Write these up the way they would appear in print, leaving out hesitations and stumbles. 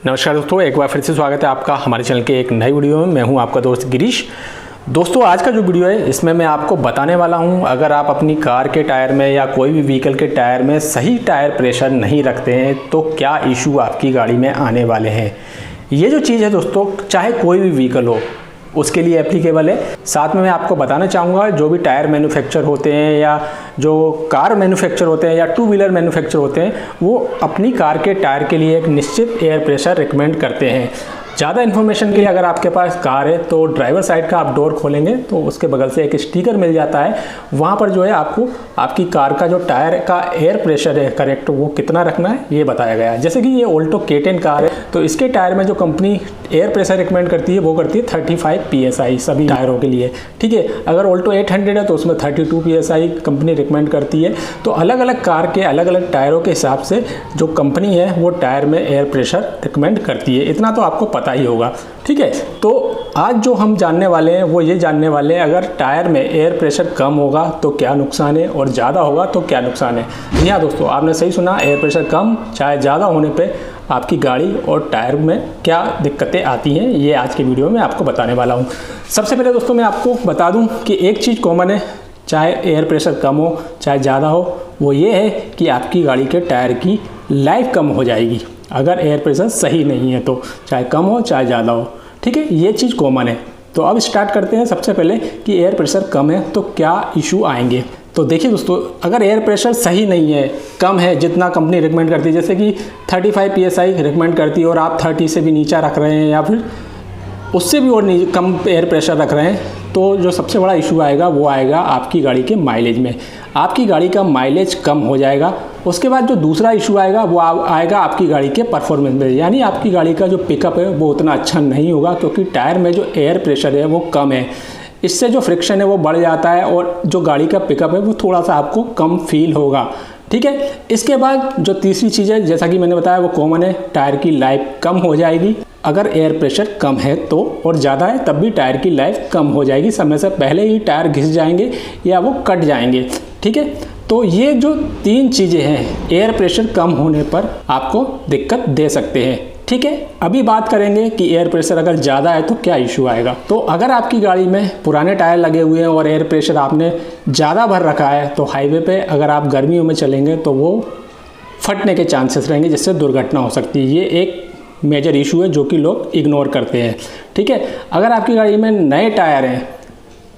नमस्कार दोस्तों, एक बार फिर से स्वागत है आपका हमारे चैनल के एक नई वीडियो में। मैं हूं आपका दोस्त गिरीश। दोस्तों, आज का जो वीडियो है इसमें मैं आपको बताने वाला हूं, अगर आप अपनी कार के टायर में या कोई भी व्हीकल के टायर में सही टायर प्रेशर नहीं रखते हैं तो क्या इशू आपकी गाड़ी में आने वाले हैं। ये जो चीज़ है दोस्तों, चाहे कोई भी व्हीकल हो उसके लिए एप्लीकेबल है। साथ में मैं आपको बताना चाहूँगा, जो भी टायर मैन्युफैक्चर होते हैं या जो कार मैन्युफैक्चर होते हैं या टू व्हीलर मैन्युफैक्चर होते हैं, वो अपनी कार के टायर के लिए एक निश्चित एयर प्रेशर रिकमेंड करते हैं। ज़्यादा इन्फॉर्मेशन के लिए अगर आपके पास कार है तो ड्राइवर साइड का आप डोर खोलेंगे तो उसके बगल से एक स्टिकर मिल जाता है। वहाँ पर जो है आपको आपकी कार का जो टायर का एयर प्रेशर है करेक्ट वो कितना रखना है ये बताया गया है। जैसे कि ये ऑल्टो K10 कार है तो इसके टायर में जो कंपनी एयर प्रेशर रिकमेंड करती है वो करती है 35 PSI सभी टायरों के लिए। ठीक है, अगर ऑल्टो 800 है तो उसमें 32 PSI कंपनी रिकमेंड करती है। तो अलग अलग कार के अलग अलग टायरों के हिसाब से जो कंपनी है वो टायर में एयर प्रेशर रिकमेंड करती है। इतना तो आपको पता ही होगा। ठीक है, तो आज जो हम जानने वाले हैं वो ये जानने वाले हैं, अगर टायर में एयर प्रेशर कम होगा तो क्या नुकसान है और ज़्यादा होगा तो क्या नुकसान है। जी हाँ दोस्तों, आपने सही सुना, एयर प्रेशर कम चाहे ज़्यादा होने पे आपकी गाड़ी और टायर में क्या दिक्कतें आती हैं, ये आज की वीडियो में आपको बताने वाला हूँ। सबसे पहले दोस्तों मैं आपको बता दूँ कि एक चीज़ कॉमन है, चाहे एयर प्रेशर कम हो चाहे ज़्यादा हो, वो ये है कि आपकी गाड़ी के टायर की लाइफ कम हो जाएगी अगर एयर प्रेशर सही नहीं है तो, चाहे कम हो चाहे ज़्यादा हो। ठीक है, ये चीज़ कॉमन है। तो अब स्टार्ट करते हैं सबसे पहले कि एयर प्रेशर कम है तो क्या इशू आएंगे। तो देखिए दोस्तों, अगर एयर प्रेशर सही नहीं है, कम है जितना कंपनी रिकमेंड करती है, जैसे कि 35 PSI रिकमेंड करती है और आप 30 से भी नीचा रख रहे हैं या फिर उससे भी और कम एयर प्रेशर रख रहे हैं, तो जो सबसे बड़ा इशू आएगा वो आएगा आपकी गाड़ी के माइलेज में। आपकी गाड़ी का माइलेज कम हो जाएगा। उसके बाद जो दूसरा इशू आएगा वो आएगा आपकी गाड़ी के परफॉर्मेंस में, यानी आपकी गाड़ी का जो पिकअप है वो उतना अच्छा नहीं होगा क्योंकि टायर में जो एयर प्रेशर है वो कम है। इससे जो फ्रिक्शन है वो बढ़ जाता है और जो गाड़ी का पिकअप है वो थोड़ा सा आपको कम फील होगा। ठीक है, इसके बाद जो तीसरी चीज़ है, जैसा कि मैंने बताया वो कॉमन है, टायर की लाइफ कम हो जाएगी। अगर एयर प्रेशर कम है तो, और ज़्यादा है तब भी टायर की लाइफ कम हो जाएगी, समय से पहले ही टायर घिस जाएंगे या वो कट जाएंगे। ठीक है, तो ये जो तीन चीज़ें हैं एयर प्रेशर कम होने पर आपको दिक्कत दे सकते हैं। ठीक है, अभी बात करेंगे कि एयर प्रेशर अगर ज़्यादा है तो क्या इशू आएगा। तो अगर आपकी गाड़ी में पुराने टायर लगे हुए हैं और एयर प्रेशर आपने ज़्यादा भर रखा है तो हाईवे पे अगर आप गर्मियों में चलेंगे तो वो फटने के चांसेस रहेंगे, जिससे दुर्घटना हो सकती है। ये एक मेजर इशू है जो कि लोग इग्नोर करते हैं। ठीक है, अगर आपकी गाड़ी में नए टायर हैं,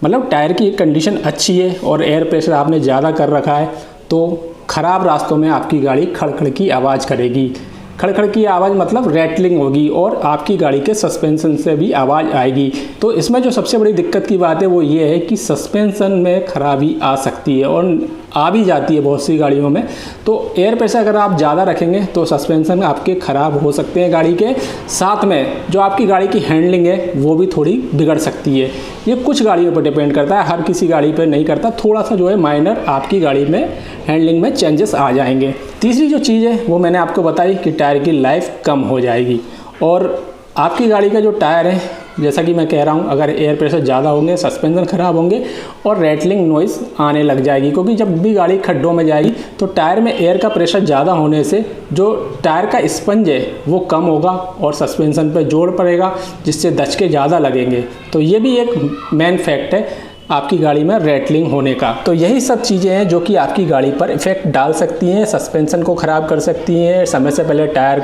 मतलब टायर की कंडीशन अच्छी है और एयर प्रेशर आपने ज़्यादा कर रखा है, तो ख़राब रास्तों में आपकी गाड़ी खड़खड़ की आवाज़ करेगी। खड़खड़ की आवाज़ मतलब रैटलिंग होगी और आपकी गाड़ी के सस्पेंशन से भी आवाज़ आएगी। तो इसमें जो सबसे बड़ी दिक्कत की बात है वो ये है कि सस्पेंशन में खराबी आ सकती है और आ भी जाती है बहुत सी गाड़ियों में। तो एयर प्रेशर अगर आप ज़्यादा रखेंगे तो सस्पेंशन आपके ख़राब हो सकते हैं गाड़ी के, साथ में जो आपकी गाड़ी की हैंडलिंग है वो भी थोड़ी बिगड़ सकती है। ये कुछ गाड़ियों पर डिपेंड करता है, हर किसी गाड़ी पर नहीं करता। थोड़ा सा जो है माइनर आपकी गाड़ी में हैंडलिंग में चेंजेस आ जाएंगे। तीसरी जो चीज़ है वो मैंने आपको बताई कि टायर की लाइफ कम हो जाएगी और आपकी गाड़ी का जो टायर है, जैसा कि मैं कह रहा हूँ, अगर एयर प्रेशर ज़्यादा होंगे सस्पेंशन ख़राब होंगे और रैटलिंग नॉइज़ आने लग जाएगी, क्योंकि जब भी गाड़ी खड्डों में जाएगी तो टायर में एयर का प्रेशर ज़्यादा होने से जो टायर का स्पंज है वो कम होगा और सस्पेंशन पर जोर पड़ेगा, जिससे दचके ज़्यादा लगेंगे। तो ये भी एक मेन फैक्ट है आपकी गाड़ी में रैटलिंग होने का। तो यही सब चीज़ें हैं जो कि आपकी गाड़ी पर इफ़ेक्ट डाल सकती हैं, सस्पेंशन को ख़राब कर सकती हैं, समय से पहले टायर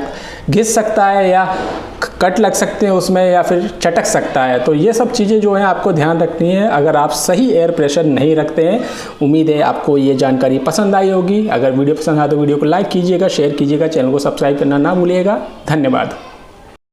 घिस सकता है या कट लग सकते हैं उसमें या फिर चटक सकता है। तो ये सब चीज़ें जो हैं आपको ध्यान रखनी है अगर आप सही एयर प्रेशर नहीं रखते हैं। उम्मीद है आपको ये जानकारी पसंद आई होगी। अगर वीडियो पसंद आए तो वीडियो को लाइक कीजिएगा, शेयर कीजिएगा, चैनल को सब्सक्राइब करना ना भूलिएगा। धन्यवाद।